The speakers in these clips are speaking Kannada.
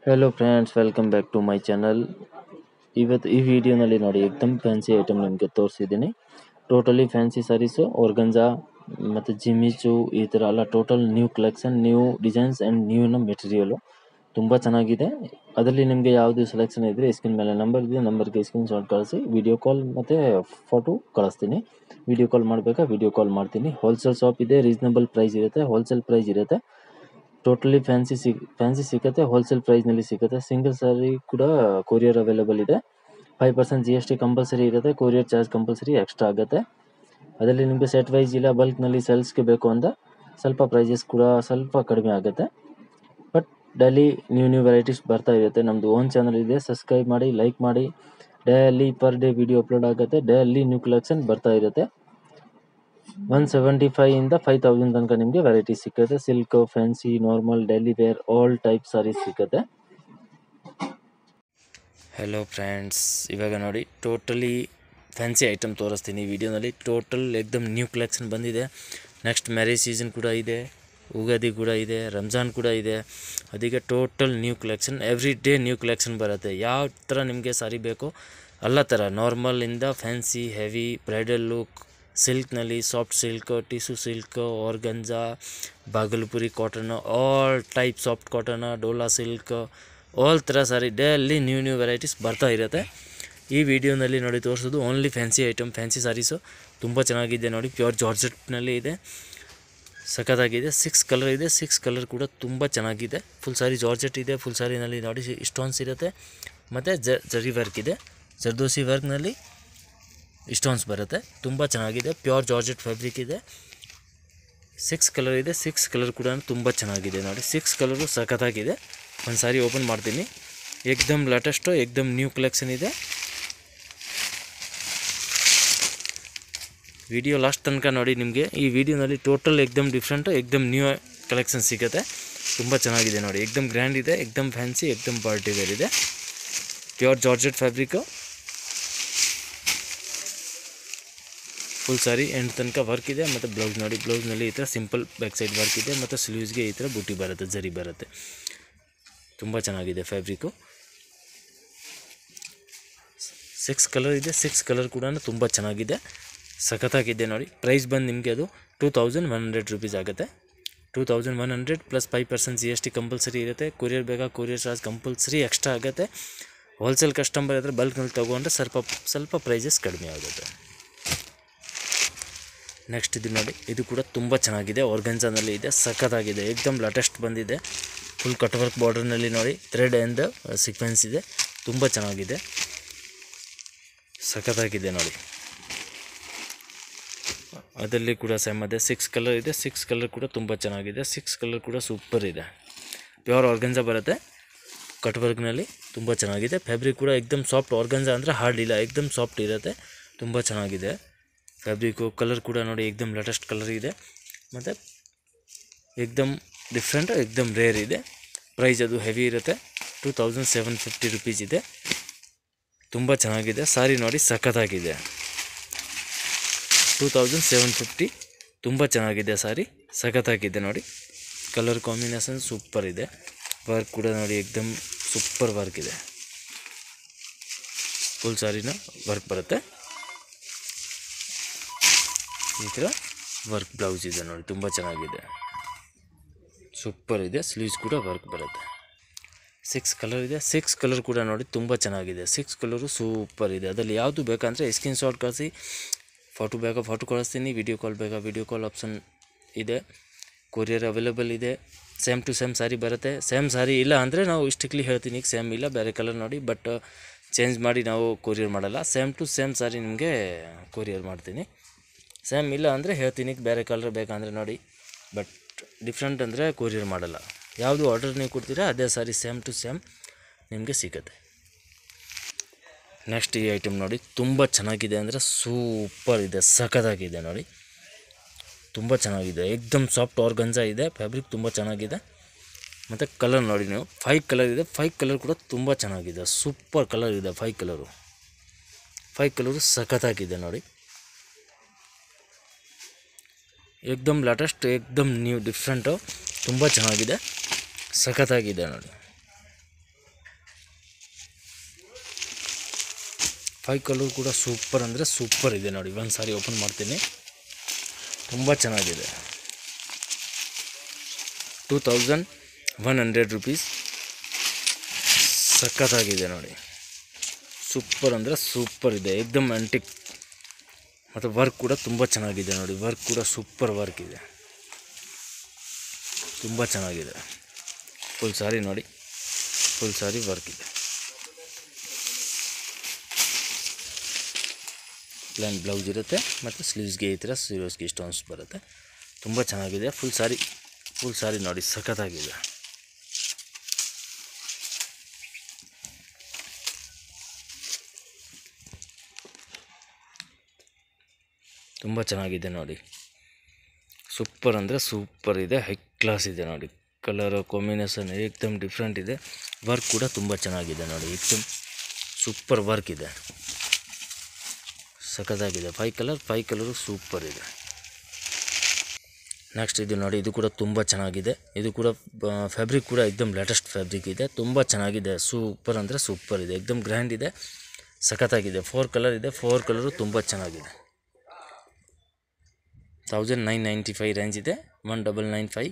Hello friends welcome back to my channel ಇವತ್ತು ಈ ವಿಡಿಯೋನಲ್ಲಿ ನೋಡಿ एकदम ಫ್ಯಾನ್ಸಿ ಐಟಮ್ ನಿಮಗೆ ತೋರಿಸಿದ್ದೀನಿ ಟೋಟಲಿ ಫ್ಯಾನ್ಸಿ ಸಾರೀಸ್ ಆರ್ಗಂಜಾ ಮತ್ತು ಜಿಮಿಚು ಈ ತರ ಎಲ್ಲ total new collection new designs and new material ತುಂಬಾ ಚೆನ್ನಾಗಿದೆ ಅದರಲ್ಲಿ ನಿಮಗೆ ಯಾವುದು ಸೆಲೆಕ್ಷನ್ ಇದ್ರೆ ಸ್ಕ್ರೀನ್ ಮೇಲೆ ನಂಬರ್ ಇದೆ ನಂಬರ್ಗೆ ಸ್ಕ್ರೀನ್ ಶಾಟ್ ಕಳಿಸಿ ವಿಡಿಯೋ ಕಾಲ್ ಮತ್ತೆ ಫೋಟೋ ಕಳಿಸ್ತೀನಿ ವಿಡಿಯೋ ಕಾಲ್ ಮಾಡಬೇಕಾ ವಿಡಿಯೋ ಕಾಲ್ ಮಾಡ್ತೀನಿ ಹೋಲ್ಸೇಲ್ ಶಾಪ್ ಇದೆ ರೀಸನಬಲ್ ಪ್ರೈಸ್ ಇರುತ್ತೆ ಹೋಲ್ಸೇಲ್ ಪ್ರೈಸ್ ಇರುತ್ತೆ ಟೋಟಲಿ ಫ್ಯಾನ್ಸಿ ಸಿಗುತ್ತೆ ಹೋಲ್ಸೇಲ್ ಪ್ರೈಸ್ ನಲ್ಲಿ ಸಿಗುತ್ತೆ ಸಿಂಗಲ್ ಸಾರಿ ಕೂಡ ಕೊರಿಯರ್ ಅವೈಲೇಬಲ್ ಇದೆ 5% GST ಕಂಪಲ್ಸರಿ ಇರುತ್ತೆ ಕೊರಿಯರ್ ಚಾರ್ಜ್ ಕಂಪಲ್ಸರಿ ಎಕ್ಸ್ಟ್ರಾ ಆಗುತ್ತೆ ಅದರಲ್ಲಿ ನಿಮಗೆ ಸೆಟ್ ವೈಸ್ ಇಲ್ಲ ಬಲ್ಕ್ ನಲ್ಲಿ ಸೇಲ್ಸ್ ಗೆ ಬೇಕು ಅಂತ ಸ್ವಲ್ಪ ಪ್ರೈಸಸ್ ಕೂಡ ಸ್ವಲ್ಪ ಕಡಿಮೆ ಆಗುತ್ತೆ ಬಟ್ ಡೈಲಿ ನ್ಯೂ ವೆರೈಟೀಸ್ ಬರ್ತಾ ಇರುತ್ತೆ ನಮ್ಮದು ಓನ್ ಚಾನೆಲ್ ಇದೆ ಸಬ್ಸ್ಕ್ರೈಬ್ ಮಾಡಿ ಲೈಕ್ ಮಾಡಿ daily per day video upload ಆಗುತ್ತೆ ಡೈಲಿ ನ್ಯೂ ಕಲೆಕ್ಷನ್ ಬರ್ತಾ ಇರುತ್ತೆ 175 ಇಂದ 5000 ತನಕ ನಿಮಗೆ ವೆರೈಟಿ ಸಿಗುತ್ತೆ silk fancy normal daily wear all type saris ಸಿಗುತ್ತೆ हेलो ಫ್ರೆಂಡ್ಸ್ ಇವಾಗ ನೋಡಿ ಟೋಟಲಿ ಫ್ಯಾನ್ಸಿ ಐಟಮ್ ತೋರಿಸ್ತೀನಿ ವಿಡಿಯೋನಲ್ಲಿ ಟೋಟಲ್ एकदम ನ್ಯೂ ಕಲೆಕ್ಷನ್ ಬಂದಿದೆ ನೆಕ್ಸ್ಟ್ ಮ್ಯಾರೇಜ್ ಸೀಸನ್ ಕೂಡ ಇದೆ ಉಗಾದಿ ಕೂಡ ಇದೆ ರಂಜಾನ್ ಕೂಡ ಇದೆ ಅದಕ್ಕೆ total new collection every day new collection ಬರುತ್ತೆ ಯಾವ ತರ ನಿಮಗೆ ಸಾರಿ ಬೇಕು ಎಲ್ಲ ತರ ನಾರ್ಮಲ್ ಇಂದ fancy heavy bridal look silk ನಲ್ಲಿ soft silk tissue silk organza Bhagalpuri cotton all type soft cotton Dola silk all ತರ ಸಾರಿ ಡೈಲಿ ನ್ಯೂ ವೆರೈಟೀಸ್ ಬರ್ತಾ ಇರುತ್ತೆ ಈ ವಿಡಿಯೋನಲ್ಲಿ ನೋಡಿ ತೋರಿಸೋದು only fancy item fancy saris ತುಂಬಾ ಚೆನ್ನಾಗಿದೆ ನೋಡಿ ಪ್ಯೂರ್ ಜಾರ್ಜೆಟ್ ನಲ್ಲಿ ಇದೆ ಸಖತ್ತಾಗಿದೆ 6 ಕಲರ್ ಇದೆ 6 ಕಲರ್ ಕೂಡ ತುಂಬಾ ಚೆನ್ನಾಗಿದೆ ಫುಲ್ ಸಾರಿ ಜಾರ್ಜೆಟ್ ಇದೆ ಫುಲ್ ಸಾರಿ ನಲ್ಲಿ ನೋಡಿ ಸ್ಟೋನ್ಸ್ ಇರುತ್ತೆ ಮತ್ತೆ ಜರಿ ವರ್ಕ್ ಇದೆ ಜರ್ದೋಸಿ ವರ್ಕ್ ನಲ್ಲಿ ಸ್ಟೋನ್ಸ್ ಬರುತ್ತೆ ತುಂಬಾ ಚೆನ್ನಾಗಿದೆ ಪ್ಯೂರ್ ಜಾರ್ಜೆಟ್ ಫ್ಯಾಬ್ರಿಕ್ ಇದೆ 6 ಕಲರ್ ಇದೆ 6 ಕಲರ್ ಕೂಡ ತುಂಬಾ ಚೆನ್ನಾಗಿದೆ ನೋಡಿ 6 ಕಲರ್ ಸಖತ್ತಾಗಿದೆ ಒಂದು ಸಾರಿ ಓಪನ್ ಮಾಡ್ತೀನಿ एकदम ಲೇಟೆಸ್ಟ್ एकदम ನ್ಯೂ ಕಲೆಕ್ಷನ್ ಇದೆ ವಿಡಿಯೋ ಲಾಸ್ಟ್ ತನಕ ನೋಡಿ ನಿಮಗೆ ಈ ವಿಡಿಯೋನಲ್ಲಿ ಟೋಟಲ್ एकदम ಡಿಫರೆಂಟ್ एकदम ನ್ಯೂ ಕಲೆಕ್ಷನ್ ಸಿಗುತ್ತೆ ತುಂಬಾ ಚೆನ್ನಾಗಿದೆ ನೋಡಿ एकदम ಗ್ರ್ಯಾಂಡ್ ಇದೆ एकदम ಫ್ಯಾನ್ಸಿ एकदम ಪಾರ್ಟಿ ವೇರ್ ಇದೆ ಪ್ಯೂರ್ ಜಾರ್ಜೆಟ್ ಫ್ಯಾಬ್ರಿಕ್ ಫುಲ್ ಸಾರಿ ಎಂಡ್ ತನಕ ವರ್ಕ್ ಇದೆ ಮತ್ತೆ ಬ್ಲೌಸ್ ನೋಡಿ ಬ್ಲೌಸ್ ನಲ್ಲಿ ಈ ತರ ಸಿಂಪಲ್ ಬ್ಯಾಕ್ ಸೈಡ್ ವರ್ಕ್ ಇದೆ ಮತ್ತೆ ಸ್ಲೀವ್ಸ್ ಗೆ ಈ ತರ ಬೂಟಿ ಬರುತ್ತೆ ಜರಿ ಬರುತ್ತೆ ತುಂಬಾ ಚೆನ್ನಾಗಿದೆ ಫ್ಯಾಬ್ರಿಕ್ 6 ಕಲರ್ ಇದೆ 6 ಕಲರ್ ಕೂಡ ತುಂಬಾ ಚೆನ್ನಾಗಿದೆ ಸಖತ್ತಾಗಿದೆ ನೋಡಿ ಪ್ರೈಸ್ ಬಂದು ನಿಮಗೆ ಅದು 2100 ರೂಪೀಸ್ ಆಗುತ್ತೆ 2100 ಪ್ಲಸ್ 5% GST ಕಂಪಲ್ಸರಿ ಇರುತ್ತೆ ಕೊರಿಯರ್ ಬೇಕಾ ಕೊರಿಯರ್ ಚಾರ್ಜ್ ಕಂಪಲ್ಸರಿ ಎಕ್ಸ್ಟ್ರಾ ಆಗುತ್ತೆ ಹೋಲ್ಸೇಲ್ ಕಸ್ಟಮರ್ ಇದ್ರೆ ಬಲ್ಕ್ ನಲ್ಲಿ ತಗೊಂಡ್ರೆ ಸ್ವಲ್ಪ ಪ್ರೈಸಸ್ ಕಡಿಮೆ ಆಗುತ್ತೆ ನೆಕ್ಸ್ಟ್ ಇದು ನೋಡಿ ಇದು ಕೂಡ ತುಂಬಾ ಚೆನ್ನಾಗಿದೆ ಆರ್ಗಂಜಾ ನಲ್ಲಿ ಇದೆ ಸಖತ್ತಾಗಿದೆ एकदम ಲೇಟೆಸ್ಟ್ ಬಂದಿದೆ ಫುಲ್ ಕಟ್ ವರ್ಕ್ ಬಾರ್ಡರ್ ನಲ್ಲಿ ನೋಡಿ ಥ್ರೆಡ್ ಅಂಡ್ ಸೀಕ್ವೆನ್ಸ್ ಇದೆ ತುಂಬಾ ಚೆನ್ನಾಗಿದೆ ಸಖತ್ತಾಗಿದೆ ನೋಡಿ ಅದರಲ್ಲಿ ಕೂಡ ಸೇಮ್ ಇದೆ 6 ಕಲರ್ ಇದೆ 6 ಕಲರ್ ಕೂಡ ತುಂಬಾ ಚೆನ್ನಾಗಿದೆ 6 ಕಲರ್ ಕೂಡ ಸೂಪರ್ ಇದೆ ಪ್ಯೂರ್ ಆರ್ಗಂಜಾ ಬರುತ್ತೆ ಕಟ್ ವರ್ಕ್ ನಲ್ಲಿ ತುಂಬಾ ಚೆನ್ನಾಗಿದೆ ಫ್ಯಾಬ್ರಿಕ್ ಕೂಡ एकदम ಸಾಫ್ಟ್ ಆರ್ಗಂಜಾ ಅಂದ್ರೆ ಹಾರ್ಡ್ ಇಲ್ಲ एकदम ಸಾಫ್ಟ್ ಇರುತ್ತೆ ತುಂಬಾ ಚೆನ್ನಾಗಿದೆ ಫ್ಯಾಬ್ರಿಕ್ ಕಲರ್ ಕೂಡ ನೋಡಿ एकदम ಲೇಟೆಸ್ಟ್ ಕಲರ್ ಇದೆ ಮತ್ತೆ एकदम ಡಿಫರೆಂಟ್ एकदम ರೇರ್ ಇದೆ ಪ್ರೈಸ್ ಅದು ಹೆವಿ ಇರುತ್ತೆ 2750 ರೂಪೀಸ್ ಇದೆ ತುಂಬಾ ಚೆನ್ನಾಗಿದೆ ಸಾರಿ ನೋಡಿ ಸಖತ್ತಾಗಿದೆ 2750 ತುಂಬಾ ಚೆನ್ನಾಗಿದೆ ಸಾರಿ ಸಖತ್ತಾಗಿದೆ ನೋಡಿ ಕಲರ್ ಕಾಂಬಿನೇಷನ್ ಸೂಪರ್ ಇದೆ ವರ್ಕ್ ಕೂಡ ನೋಡಿ एकदम ಸೂಪರ್ ವರ್ಕ್ ಇದೆ ಫುಲ್ ಸಾರಿನ ವರ್ಕ್ ಬರುತ್ತೆ ಈ ತರ ವರ್ಕ್ ಬ್ಲೌಸ್ ಇದೆ ನೋಡಿ ತುಂಬಾ ಚೆನ್ನಾಗಿದೆ ಸೂಪರ್ ಇದೆ ಸ್ಲೀವ್ಸ್ ಕೂಡ ವರ್ಕ್ ಬರುತ್ತೆ 6 ಕಲರ್ ಇದೆ 6 ಕಲರ್ ಕೂಡ ನೋಡಿ ತುಂಬಾ ಚೆನ್ನಾಗಿದೆ 6 ಕಲರ್ ಸೂಪರ್ ಇದೆ ಅದರಲ್ಲಿ ಯಾವುದು ಬೇಕಂದ್ರೆ ಸ್ಕ್ರೀನ್ ಶಾಟ್ ಕಳಿಸಿ ಫೋಟೋ ಬೇಕಾ ಫೋಟೋ ಕಳಿಸ್ತೀನಿ ವಿಡಿಯೋ ಕಾಲ್ ಬೇಕಾ ವಿಡಿಯೋ ಕಾಲ್ ಆಪ್ಷನ್ ಇದೆ ಕೊರಿಯರ್ ಅವೈಲೇಬಲ್ ಇದೆ ಸೇಮ್ ಟು ಸೇಮ್ ಸಾರಿ ಬರುತ್ತೆ ಸೇಮ್ ಸಾರಿ ಇಲ್ಲ ಅಂದ್ರೆ ನಾವು ಸ್ಟ್ರಿಕ್ಟ್ಲಿ ಹೇಳ್ತೀನಿ ಸೇಮ್ ಇಲ್ಲ ಬೇರೆ ಕಲರ್ ನೋಡಿ ಬಟ್ ಚೇಂಜ್ ಮಾಡಿ ನಾವು ಕೊರಿಯರ್ ಮಾಡಲ್ಲ ಸೇಮ್ ಟು ಸೇಮ್ ಸಾರಿ ನಿಮಗೆ ಕೊರಿಯರ್ ಮಾಡ್ತೀನಿ ಸೇಮ್ ಇಲ್ಲ ಅಂದ್ರೆ ಹೇಳ್ತೀನಿ ಬೇರೆ ಕಲರ್ ಬೇಕಂದ್ರೆ ನೋಡಿ ಬಟ್ ಡಿಫರೆಂಟ್ ಅಂದ್ರೆ ಕೊರಿಯರ್ ಮಾಡಲ್ಲ ಯಾವುದು ಆರ್ಡರ್ ನೀವು ಕೊಡ್ತೀರಾ ಅದೇ ಸಾರಿ ಸೇಮ್ ಟು ಸೇಮ್ ನಿಮಗೆ ಸಿಗುತ್ತೆ ನೆಕ್ಸ್ಟ್ ಈ ಐಟಮ್ ನೋಡಿ ತುಂಬಾ ಚೆನ್ನಾಗಿದೆ ಅಂದ್ರೆ ಸೂಪರ್ ಇದೆ ಸಖತ್ತಾಗಿದೆ ನೋಡಿ ತುಂಬಾ ಚೆನ್ನಾಗಿದೆ एकदम ಸಾಫ್ಟ್ ಆರ್ಗಂಜಾ ಇದೆ ಫ್ಯಾಬ್ರಿಕ್ ತುಂಬಾ ಚೆನ್ನಾಗಿದೆ ಮತ್ತೆ ಕಲರ್ ನೋಡಿ ನೀವು 5 ಕಲರ್ ಇದೆ 5 ಕಲರ್ ಕೂಡ ತುಂಬಾ ಚೆನ್ನಾಗಿದೆ ಸೂಪರ್ ಕಲರ್ ಇದೆ 5 ಕಲರ್ ಸಖತ್ತಾಗಿದೆ ನೋಡಿ एकदम ಲೇಟೆಸ್ಟ್ एकदम ನ್ಯೂ ಡಿಫರೆಂಟ್ ತುಂಬಾ ಚೆನ್ನಾಗಿದೆ ಸಖತ್ತಾಗಿದೆ ನೋಡಿ ಫೈ ಕಲರ್ ಕೂಡ ಸೂಪರ್ ಅಂದರೆ ಸೂಪರ್ ಇದೆ ನೋಡಿ. ಒಂದು ಸಾರಿ ಓಪನ್ ಮಾಡ್ತೀನಿ, ತುಂಬ ಚೆನ್ನಾಗಿದೆ. 2100 ರೂಪೀಸ್. ಸಖತ್ತಾಗಿದೆ ನೋಡಿ, ಸೂಪರ್ ಅಂದರೆ ಸೂಪರ್ ಇದೆ, ಏಕ್ದಮ್ ಆಂಟಿಕ್. ಮತ್ತು ವರ್ಕ್ ಕೂಡ ತುಂಬ ಚೆನ್ನಾಗಿದೆ ನೋಡಿ, ವರ್ಕ್ ಕೂಡ ಸೂಪರ್ ವರ್ಕ್ ಇದೆ, ತುಂಬ ಚೆನ್ನಾಗಿದೆ. ಫುಲ್ ಸಾರಿ ನೋಡಿ, ಫುಲ್ ಸಾರಿ ವರ್ಕ್ ಇದೆ. ಪ್ಲೇನ್ ಬ್ಲೌಸ್ ಇರುತ್ತೆ ಮತ್ತು ಸ್ಲೀವ್ಸ್ಗೆ ಈ ಥರ ಸೀರೋಸ್ಗೆ ಸ್ಟೋನ್ಸ್ ಬರುತ್ತೆ, ತುಂಬ ಚೆನ್ನಾಗಿದೆ. ಫುಲ್ ಸಾರಿ ನೋಡಿ, ಸಖತ್ತಾಗಿದೆ. ತುಂಬ ಚೆನ್ನಾಗಿದೆ ನೋಡಿ, ಸೂಪರ್ ಅಂದರೆ ಸೂಪರ್ ಇದೆ, ಹೈ ಕ್ಲಾಸ್ ಇದೆ ನೋಡಿ. ಕಲರ್ ಕಾಂಬಿನೇಷನ್ ಏಕ್ದಮ್ ಡಿಫ್ರೆಂಟ್ ಇದೆ. ವರ್ಕ್ ಕೂಡ ತುಂಬ ಚೆನ್ನಾಗಿದೆ ನೋಡಿ, ಏಕ್ದಮ್ ಸೂಪರ್ ವರ್ಕ್ ಇದೆ, ಸಖತ್ತಾಗಿದೆ. ಫೈ ಕಲರು ಸೂಪರ್ ಇದೆ. ನೆಕ್ಸ್ಟ್ ಇದು ನೋಡಿ, ಇದು ಕೂಡ ತುಂಬ ಚೆನ್ನಾಗಿದೆ. ಇದು ಕೂಡ ಫ್ಯಾಬ್ರಿಕ್ ಕೂಡ ಏಕ್ದಮ್ ಲೇಟೆಸ್ಟ್ ಫ್ಯಾಬ್ರಿಕ್ ಇದೆ, ತುಂಬ ಚೆನ್ನಾಗಿದೆ. ಸೂಪರ್ ಅಂದರೆ ಸೂಪರ್ ಇದೆ, ಏಕ್ದಮ್ ಗ್ರ್ಯಾಂಡ್ ಇದೆ, ಸಖತ್ತಾಗಿದೆ. 4 ಕಲರ್ ಇದೆ, 4 ಕಲರು ತುಂಬ ಚೆನ್ನಾಗಿದೆ. 1995 ರೇಂಜ್ ಇದೆ, 1995.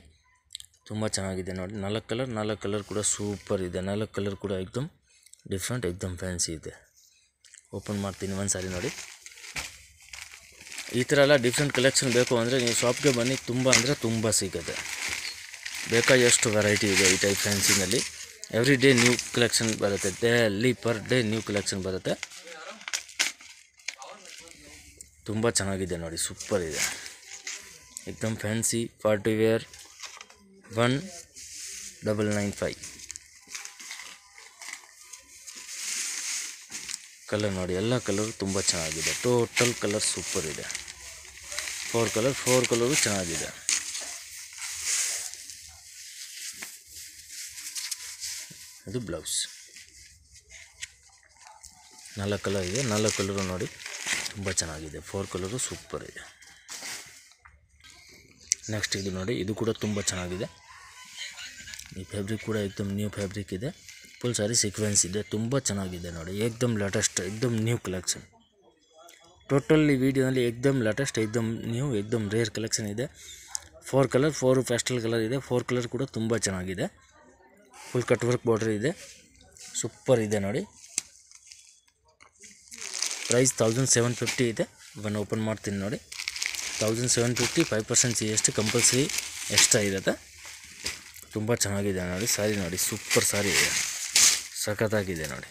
ತುಂಬ ಚೆನ್ನಾಗಿದೆ ನೋಡಿ. 4 ಕಲರ್ ಕೂಡ ಸೂಪರ್ ಇದೆ. 4 ಕಲರ್ ಕೂಡ ಏಕ್ದಮ್ ಡಿಫ್ರೆಂಟ್, ಏಕ್ದಮ್ ಫ್ಯಾನ್ಸಿ ಇದೆ. ಓಪನ್ ಮಾಡ್ತೀನಿ ಒಂದು ಸಾರಿ ನೋಡಿ. ಈ ಥರ ಎಲ್ಲ ಡಿಫ್ರೆಂಟ್ ಕಲೆಕ್ಷನ್ ಬೇಕು ಅಂದರೆ ನೀವು ಶಾಪ್ಗೆ ಬನ್ನಿ, ತುಂಬ ಅಂದರೆ ತುಂಬ ಸಿಗುತ್ತೆ. ಬೇಕಾದಷ್ಟು ವೆರೈಟಿ ಇದೆ ಈ ಟೈಪ್ ಫ್ಯಾನ್ಸಿನಲ್ಲಿ. ಎವ್ರಿ ಡೇ ನ್ಯೂ ಕಲೆಕ್ಷನ್ ಬರುತ್ತೆ, daily per day new collection ಬರುತ್ತೆ. ತುಂಬ ಚೆನ್ನಾಗಿದೆ ನೋಡಿ, ಸೂಪರ್ ಇದೆ, ಏಕ್ದಮ್ ಫ್ಯಾನ್ಸಿ ಪಾರ್ಟಿ ವೇರ್. 1995 ಕಲರ್ ನೋಡಿ, ಎಲ್ಲ ಕಲರು ತುಂಬ ಚೆನ್ನಾಗಿದೆ. ಟೋಟಲ್ ಕಲರ್ ಸೂಪರ್ ಇದೆ. 4 ಕಲರು ಚೆನ್ನಾಗಿದೆ. ಇದು ಬ್ಲೌಸ್. 4 ಕಲರ್ ಇದೆ, 4 ಕಲರು ನೋಡಿ ತುಂಬ ಚೆನ್ನಾಗಿದೆ. 4 ಕಲರು ಸೂಪರ್ ಇದೆ. ನೆಕ್ಸ್ಟ್ ಇದು ನೋಡಿ, ಇದು ಕೂಡ ತುಂಬ ಚೆನ್ನಾಗಿದೆ. ಈ ಫ್ಯಾಬ್ರಿಕ್ ಕೂಡ ಏಕ್ದಮ್ ನ್ಯೂ ಫ್ಯಾಬ್ರಿಕ್ ಇದೆ. ಫುಲ್ ಸಾರಿ ಸೀಕ್ವೆನ್ಸ್ ಇದೆ, ತುಂಬ ಚೆನ್ನಾಗಿದೆ ನೋಡಿ, ಏಕ್ದಮ್ ಲೇಟೆಸ್ಟ್, ಏಕ್ದಮ್ ನ್ಯೂ ಕಲೆಕ್ಷನ್. ಟೋಟಲ್ ಈ ವಿಡಿಯೋನಲ್ಲಿ ಏಕ್ದಮ್ ಲೇಟೆಸ್ಟ್, ಏಕ್ದಮ್ ನ್ಯೂ, ಏಕ್ದಮ್ ರೇರ್ ಕಲೆಕ್ಷನ್ ಇದೆ. 4 ಕಲರ್, 4 ಪ್ಯಾಸ್ಟಲ್ ಕಲರ್ ಇದೆ. 4 ಕಲರ್ ಕೂಡ ತುಂಬ ಚೆನ್ನಾಗಿದೆ. ಫುಲ್ ಕಟ್ ವರ್ಕ್ ಬಾರ್ಡರ್ ಇದೆ, ಸೂಪರ್ ಇದೆ ನೋಡಿ. ಪ್ರೈಸ್ 1750 ಇದೆ. ಇವನ್ನ ಓಪನ್ ಮಾಡ್ತೀನಿ ನೋಡಿ. 1750, 5% GST ಕಂಪಲ್ಸರಿ ಎಕ್ಸ್ಟ್ರಾ ಇರುತ್ತೆ. ತುಂಬ ಚೆನ್ನಾಗಿದೆ ನೋಡಿ, ಸಾರಿ ನೋಡಿ, ಸೂಪರ್ ಸಾರಿ ಇದೆ, ಸಖತ್ತಾಗಿದೆ ನೋಡಿ.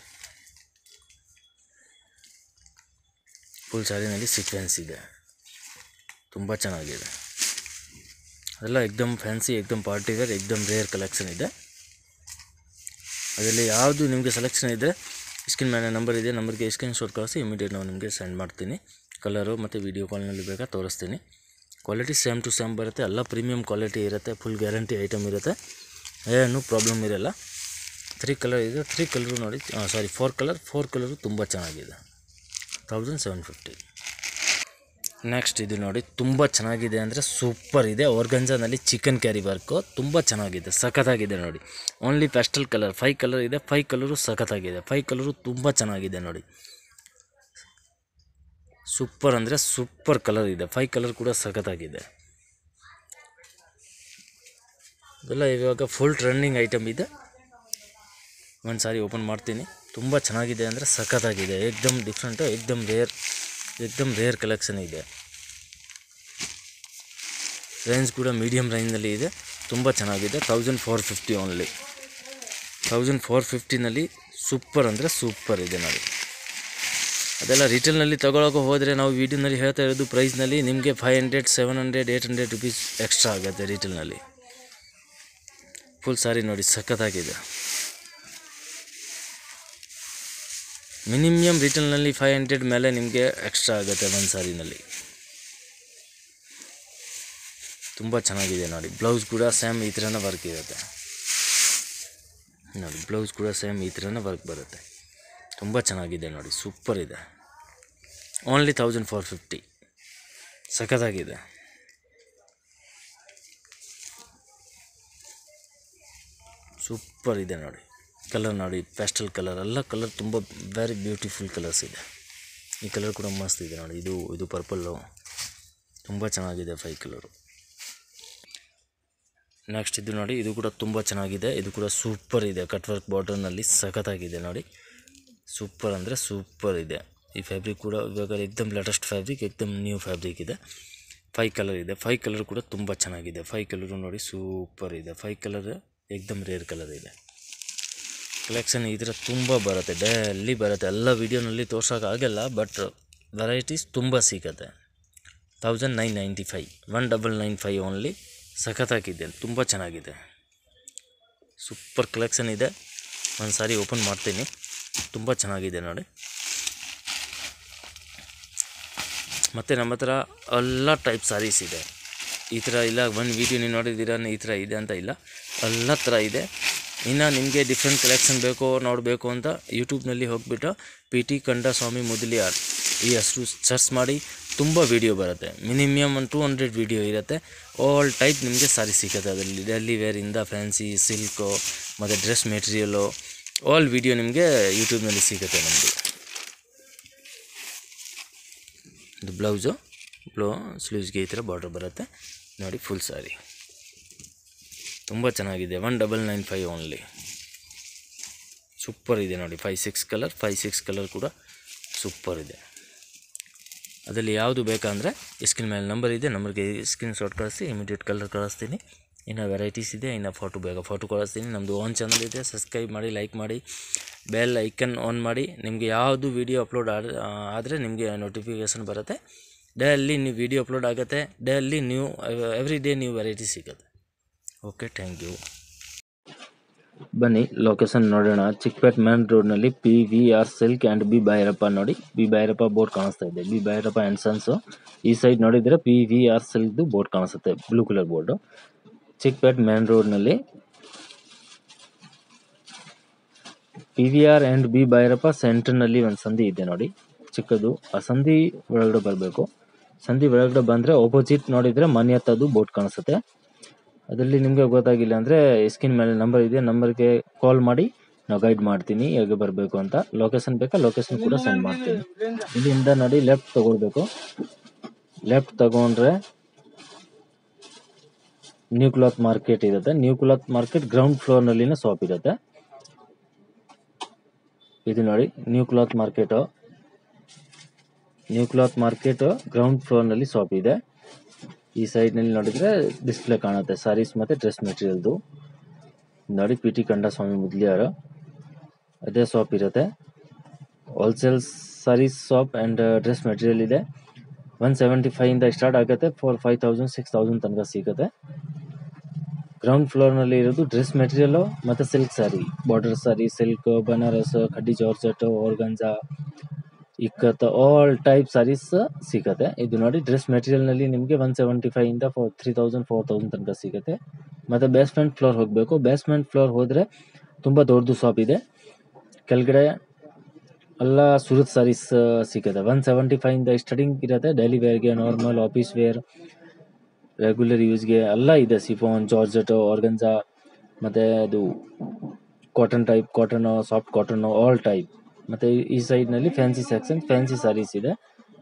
ಫುಲ್ ಸಾರಿನಲ್ಲಿ ಸೀಕ್ವೆನ್ಸ್ ಇದೆ, ತುಂಬ ಚೆನ್ನಾಗಿದೆ. ಅದೆಲ್ಲ ಏಕ್ದಮ್ ಫ್ಯಾನ್ಸಿ, ಏಕ್ದಮ್ ಪಾರ್ಟಿ ವೇರ್, ಏಕ್ದಮ್ ರೇರ್ ಕಲೆಕ್ಷನ್ ಇದೆ. ಅದರಲ್ಲಿ ಯಾವುದು ನಿಮಗೆ ಸೆಲೆಕ್ಷನ್ ಇದ್ದರೆ ಸ್ಕ್ರೀನ್ ಮೇಲೆ ನಂಬರ್ ಇದೆ, ನಂಬರ್ಗೆ ಸ್ಕ್ರೀನ್ ಶಾಟ್ ಕಳಿಸಿ, ಇಮಿಡಿಯೇಟ್ ನಾವು ನಿಮಗೆ ಸೆಂಡ್ ಮಾಡ್ತೀನಿ. ಕಲರು ಮತ್ತು ವೀಡಿಯೋ ಕಾಲ್ನಲ್ಲಿ ಬೇಕಾ ತೋರಿಸ್ತೀನಿ. ಕ್ವಾಲಿಟಿ ಸೇಮ್ ಟು ಸೇಮ್ ಬರುತ್ತೆ, ಎಲ್ಲ ಪ್ರೀಮಿಯಮ್ ಕ್ವಾಲಿಟಿ ಇರುತ್ತೆ, ಫುಲ್ ಗ್ಯಾರಂಟಿ ಐಟಮ್ ಇರುತ್ತೆ, ಏನೂ ಪ್ರಾಬ್ಲಮ್ ಇರೋಲ್ಲ. 3 ಕಲರ್ ಇದೆ, 3 ಕಲರು ನೋಡಿ, 4 ಕಲರು ತುಂಬ ಚೆನ್ನಾಗಿದೆ. 1750. ನೆಕ್ಸ್ಟ್ ಇದು ನೋಡಿ, ತುಂಬ ಚೆನ್ನಾಗಿದೆ ಅಂದರೆ ಸೂಪರ್ ಇದೆ. ಆರ್ಗಂಜಾನಲ್ಲಿ ಚಿಕನ್ ಕ್ಯಾರಿ ವರ್ಕು ತುಂಬ ಚೆನ್ನಾಗಿದೆ, ಸಖತ್ತಾಗಿದೆ ನೋಡಿ. ಓನ್ಲಿ ಪ್ಯಾಸ್ಟಲ್ ಕಲರ್, 5 ಕಲರ್ ಇದೆ, 5 ಕಲರು ಸಖತ್ತಾಗಿದೆ. 5 ಕಲರು ತುಂಬ ಚೆನ್ನಾಗಿದೆ ನೋಡಿ, ಸೂಪರ್ ಅಂದರೆ ಸೂಪರ್ ಕಲರ್ ಇದೆ. 5 ಕಲರ್ ಕೂಡ ಸಖತ್ತಾಗಿದೆ. ಇದೆಲ್ಲ ಇವಾಗ ಫುಲ್ ಟ್ರೆಂಡಿಂಗ್ ಐಟಮ್ ಇದೆ. ಒಂದು ಸಾರಿ ಓಪನ್ ಮಾಡ್ತೀನಿ, ತುಂಬ ಚೆನ್ನಾಗಿದೆ ಅಂದರೆ ಸಖತ್ತಾಗಿದೆ, ಏಕ್ದಮ್ ಡಿಫ್ರೆಂಟು, ಏಕ್ದಮ್ ರೇರ್ ಕಲೆಕ್ಷನ್ ಇದೆ. ರೇಂಜ್ ಕೂಡ ಮೀಡಿಯಮ್ ರೇಂಜ್ನಲ್ಲಿ ಇದೆ, ತುಂಬ ಚೆನ್ನಾಗಿದೆ. 1450 ಓನ್ಲಿ. 1450ನಲ್ಲಿ ಸೂಪರ್ ಅಂದರೆ ಸೂಪರ್ ಇದೆ ನೋಡಿ. ಅದೆಲ್ಲ ರಿಟೇಲ್ನಲ್ಲಿ ತೊಗೊಳಕ್ಕೆ ಹೋದರೆ ನಾವು ವೀಡಿಯೋನಲ್ಲಿ ಹೇಳ್ತಾ ಇರೋದು ಪ್ರೈಸ್ನಲ್ಲಿ ನಿಮಗೆ 500, 700, 800 ರೂಪೀಸ್ ಎಕ್ಸ್ಟ್ರಾ ಆಗುತ್ತೆ ರಿಟೇಲ್ನಲ್ಲಿ. ಫುಲ್ ಸಾರಿ ನೋಡಿ, ಸಖತ್ತಾಗಿದೆ. ಮಿನಿಮಮ್ ರಿಟೇಲ್ನಲ್ಲಿ 500 ಮೇಲೆ ನಿಮಗೆ ಎಕ್ಸ್ಟ್ರಾ ಆಗುತ್ತೆ ಒಂದು ಸಾರಿನಲ್ಲಿ. ತುಂಬ ಚೆನ್ನಾಗಿದೆ ನೋಡಿ. ಬ್ಲೌಸ್ ಕೂಡ ಸೇಮ್ ಈ ಥರನೇ ವರ್ಕ್ ಇರುತ್ತೆ ನೋಡಿ, ಬ್ಲೌಸ್ ಕೂಡ ಸೇಮ್ ಈ ಥರನೇ ವರ್ಕ್ ಬರುತ್ತೆ. ತುಂಬ ಚೆನ್ನಾಗಿದೆ ನೋಡಿ, ಸೂಪರ್ ಇದೆ. ಓನ್ಲಿ 1450, ಸಖತ್ತಾಗಿದೆ. ಸೂಪರ್ ಇದೆ ನೋಡಿ. ಕಲರ್ ನೋಡಿ, ಪ್ಯಾಸ್ಟಲ್ ಕಲರ್, ಎಲ್ಲ ಕಲರ್ ತುಂಬ ವೆರಿ ಬ್ಯೂಟಿಫುಲ್ ಕಲರ್ಸ್ ಇದೆ. ಈ ಕಲರ್ ಕೂಡ ಮಸ್ತ್ ಇದೆ ನೋಡಿ. ಇದು ಪರ್ಪಲ್ಲು ತುಂಬ ಚೆನ್ನಾಗಿದೆ 5 ಕಲರು. ನೆಕ್ಸ್ಟ್ ಇದು ನೋಡಿ, ಇದು ಕೂಡ ತುಂಬ ಚೆನ್ನಾಗಿದೆ. ಇದು ಕೂಡ ಸೂಪರ್ ಇದೆ, ಕಟ್ ವರ್ಕ್ ಬಾರ್ಡರ್ನಲ್ಲಿ ಸಖತ್ತಾಗಿದೆ ನೋಡಿ. ಸೂಪರ್ ಅಂದರೆ ಸೂಪರ್ ಇದೆ. ಈ ಫ್ಯಾಬ್ರಿಕ್ ಕೂಡ ಇವಾಗ ಏಕ್ದಮ್ ಲೇಟೆಸ್ಟ್ ಫ್ಯಾಬ್ರಿಕ್, ಏಕ್ದಮ್ ನ್ಯೂ ಫ್ಯಾಬ್ರಿಕ್ ಇದೆ. 5 ಕಲರ್ ಇದೆ. 5 ಕಲರ್ ಕೂಡ ತುಂಬ ಚೆನ್ನಾಗಿದೆ. 5 ಕಲರು ನೋಡಿ ಸೂಪರ್ ಇದೆ. 5 ಕಲರ್ ಏಕ್ದಮ್ ರೇರ್ ಕಲರ್ ಇದೆ. ಕಲೆಕ್ಷನ್ ಈ ಥರ ತುಂಬ ಬರುತ್ತೆ, ಡೈಲಿ ಬರುತ್ತೆ. ಎಲ್ಲ ವೀಡಿಯೋನಲ್ಲಿ ತೋರ್ಸೋಕ್ಕಾಗಲ್ಲ, ಬಟ್ ವೆರೈಟೀಸ್ ತುಂಬ ಸಿಗುತ್ತೆ. 1995 1995 ಓನ್ಲಿ. ಸಖತ್ತಾಗಿದೆ, ತುಂಬ ಚೆನ್ನಾಗಿದೆ. ಸೂಪರ್ ಕಲೆಕ್ಷನ್ ಇದೆ. ಒಂದು ಸಾರಿ ಓಪನ್ ಮಾಡ್ತೀನಿ, ತುಂಬ ಚೆನ್ನಾಗಿದೆ ನೋಡಿ. ಮತ್ತು ನಮ್ಮ ಹತ್ರ ಎಲ್ಲ ಟೈಪ್ ಸಾರೀಸ್ ಇದೆ. ಈ ಥರ ಇಲ್ಲ ಒಂದು ವೀಡಿಯೋ ನೀವು ನೋಡಿದ್ದೀರಾ ಈ ಥರ ಇದೆ ಅಂತ ಇಲ್ಲ, ಎಲ್ಲ ಥರ ಇದೆ. ಇನ್ನು ನಿಮಗೆ ಡಿಫ್ರೆಂಟ್ ಕಲೆಕ್ಷನ್ ಬೇಕೋ ನೋಡಬೇಕು ಅಂತ ಯೂಟ್ಯೂಬ್ನಲ್ಲಿ ಹೋಗಿಬಿಟ್ಟು PT ಕಂಡಸ್ವಾಮಿ ಮುದಲಿಯಾರ್ ಈ ಹೆಸರು ಸರ್ಚ್ ಮಾಡಿ, ತುಂಬ ವೀಡಿಯೋ ಬರುತ್ತೆ. ಮಿನಿಮಮ್ ಒಂದು 200 ವೀಡಿಯೋ ಇರುತ್ತೆ. ಆಲ್ ಟೈಪ್ ನಿಮಗೆ ಸಾರಿ ಸಿಗುತ್ತೆ ಅದರಲ್ಲಿ. ಡೆಲ್ಲಿ ವೇರಿಂದ ಫ್ಯಾನ್ಸಿ, ಸಿಲ್ಕು ಮತ್ತು ಡ್ರೆಸ್ ಮೆಟೀರಿಯಲು, ಆಲ್ ವೀಡಿಯೋ ನಿಮಗೆ ಯೂಟ್ಯೂಬ್ನಲ್ಲಿ ಸಿಗುತ್ತೆ ನಮ್ಮದು. ಇದು ಬ್ಲೌಸು, ಸ್ಲೀವ್ಸ್ಗೆ ಈ ಥರ ಬಾರ್ಡರ್ ಬರುತ್ತೆ ನೋಡಿ. ಫುಲ್ ಸಾರಿ ತುಂಬ ಚೆನ್ನಾಗಿದೆ. 1995 ಓನ್ಲಿ. ಸೂಪರ್ ಇದೆ ನೋಡಿ. 5-6 ಕಲರ್ ಕೂಡ ಸೂಪರ್ ಇದೆ. ಅದರಲ್ಲಿ ಯಾವುದು ಬೇಕಂದರೆ ಸ್ಕ್ರೀನ್ ಮೇಲೆ ನಂಬರ್ ಇದೆ, ನಂಬರ್ಗೆ ಸ್ಕ್ರೀನ್ ಶಾಟ್ ಕಳಿಸಿ, ಇಮಿಡಿಯೇಟ್ ಕಲರ್ ಕಳಿಸ್ತೀನಿ. ಇನ್ನು ವೆರೈಟೀಸ್ ಇದೆ, ಇನ್ನು ಫೋಟೋ ಬೇಕಾ ಫೋಟೋ ಕಳಿಸ್ತೀನಿ. ನಮ್ಮದು ಓನ್ ಚಾನಲ್ ಇದೆ, ಸಬ್ಸ್ಕ್ರೈಬ್ ಮಾಡಿ, ಲೈಕ್ ಮಾಡಿ, ಬೆಲ್ ಐಕನ್ ಆನ್ ಮಾಡಿ. ನಿಮಗೆ ಯಾವುದು ವೀಡಿಯೋ ಅಪ್ಲೋಡ್ ಆದರೆ ನಿಮಗೆ ನೋಟಿಫಿಕೇಷನ್ ಬರುತ್ತೆ. ಡೈಲಿ ನೀವು ವೀಡಿಯೋ ಅಪ್ಲೋಡ್ ಆಗುತ್ತೆ, daily every day new variety ಸಿಗುತ್ತೆ. Okay, thank you. ಬನ್ನಿ ಲೊಕೇಶನ್ ನೋಡೋಣ. ಚಿಕ್ಕಪೇಟ್ ಮೇನ್ ರೋಡ್ನಲ್ಲಿ PVR silk and B Bhairappa ನೋಡಿ. ಬಿ ಭೈರಪ್ಪ ಬೋರ್ಡ್ ಕಾಣಿಸ್ತಾ ಇದೆ. B Bhairappa and sons. ಈ ಸೈಡ್ ನೋಡಿದರೆ PVR ಸಿಲ್ಕ್ದು ಬೋರ್ಡ್ ಕಾಣಿಸುತ್ತೆ, blue colour board. Chickpet main ರೋಡ್ನಲ್ಲಿ PVR ಆ್ಯಂಡ್ ಬಿ ಭೈರಪ್ಪ ಸೆಂಟರ್ನಲ್ಲಿ ಒಂದು ಸಂಧಿ ಇದೆ ನೋಡಿ, ಚಿಕ್ಕದು. ಆ ಸಂಧಿ ಒಳಗಡೆ ಬರಬೇಕು. ಸಂಧಿ ಒಳಗಡೆ ಬಂದರೆ ಆಪೋಸಿಟ್ ನೋಡಿದರೆ ಮನೆಯತ್ತದು ಬೋರ್ಡ್ ಕಾಣಿಸುತ್ತೆ. ಅದರಲ್ಲಿ ನಿಮಗೆ ಗೊತ್ತಾಗಿಲ್ಲ ಅಂದರೆ ಸ್ಕ್ರೀನ್ ಮೇಲೆ ನಂಬರ್ ಇದೆ, ನಂಬರ್ಗೆ ಕಾಲ್ ಮಾಡಿ ನಾವು ಗೈಡ್ ಮಾಡ್ತೀನಿ ಹೇಗೆ ಬರಬೇಕು ಅಂತ. ಲೊಕೇಶನ್ ಬೇಕಾ ಲೊಕೇಶನ್ ಕೂಡ ಸೆಂಡ್ ಮಾಡ್ತೀನಿ. ಇಲ್ಲಿಂದ ನೋಡಿ ಲೆಫ್ಟ್ ತಗೊಳ್ಬೇಕು. ಲೆಫ್ಟ್ ತಗೊಂಡ್ರೆ ನ್ಯೂ ಕ್ಲಾತ್ ಮಾರ್ಕೆಟ್ ಇರುತ್ತೆ. ನ್ಯೂ ಕ್ಲಾತ್ ಮಾರ್ಕೆಟ್ ಗ್ರೌಂಡ್ ಫ್ಲೋರ್ನಲ್ಲಿನ ಶಾಪ್ ಇರುತ್ತೆ. ಇದು ನೋಡಿ ನ್ಯೂ ಕ್ಲಾತ್ ಮಾರ್ಕೆಟ್ ಗ್ರೌಂಡ್ ಫ್ಲೋರ್ನಲ್ಲಿ ಶಾಪ್ ಇದೆ. ಈ ಸೈಡ್ನಲ್ಲಿ ನೋಡಿದರೆ ಡಿಸ್ಪ್ಲೇ ಕಾಣುತ್ತೆ ಸಾರೀಸ್ ಮತ್ತು ಡ್ರೆಸ್ ಮೆಟೀರಿಯಲ್ದು ನೋಡಿ. PT ಕಂಡಸ್ವಾಮಿ ಮುದಲಿಯಾರ್ ಅದೇ ಶಾಪ್ ಇರುತ್ತೆ. Wholesale saris shop and dress material ಇದೆ. 175 ಇಂದ ಸ್ಟಾರ್ಟ್ ಆಗುತ್ತೆ, 5000 6000 ತನಕ ಸಿಗುತ್ತೆ. ಗ್ರೌಂಡ್ ಫ್ಲೋರ್ನಲ್ಲಿ ಇರೋದು ಡ್ರೆಸ್ ಮೆಟೀರಿಯಲು ಮತ್ತು silk sari, border sari, silk, Banaras, ಖಡ್ಡಿ georgette, organza, ikat, all type saris ಸಿಗುತ್ತೆ. ಇದು ನೋಡಿ ಡ್ರೆಸ್ ಮೆಟೀರಿಯಲ್ನಲ್ಲಿ ನಿಮಗೆ 175 ಇಂದ 3000 4000 ತನಕ ಸಿಗುತ್ತೆ. ಮತ್ತು ಬೇಸ್ಮೆಂಟ್ ಫ್ಲೋರ್ ಹೋಗಬೇಕು. ಬೇಸ್ಮೆಂಟ್ ಫ್ಲೋರ್ ಹೋದರೆ ತುಂಬ ದೊಡ್ಡದು ಶಾಪ್ ಇದೆ. ಕೆಳಗಡೆ ಎಲ್ಲ ಸೂರತ್ ಸಾರೀಸ್ ಸಿಗುತ್ತೆ. 175 ಇಂದ ಸ್ಟಾರ್ಟಿಂಗ್ ಇರುತ್ತೆ. ಡೈಲಿ ವೇರ್ಗೆ, ನಾರ್ಮಲ್, ಆಫೀಸ್ ವೇರ್, ರೆಗ್ಯುಲರ್ ಯೂಸ್ಗೆ ಎಲ್ಲ ಇದೆ. ಸಿಫಾನ್, ಜಾರ್ಜೆಟ್, ಆರ್ಗಂಜಾ, ಮತ್ತು ಅದು cotton, soft cotton, all type. ಮತ್ತು ಈ ಸೈಡ್ನಲ್ಲಿ ಫ್ಯಾನ್ಸಿ ಸೆಕ್ಷನ್, ಫ್ಯಾನ್ಸಿ ಸಾರೀಸ್ ಇದೆ.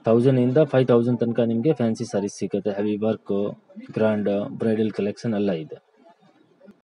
1000 ಇಂದ 5000 ತನಕ ನಿಮಗೆ ಫ್ಯಾನ್ಸಿ ಸಾರೀಸ್ ಸಿಗುತ್ತೆ. Heavy work, grand, bridal collection ಎಲ್ಲ ಇದೆ.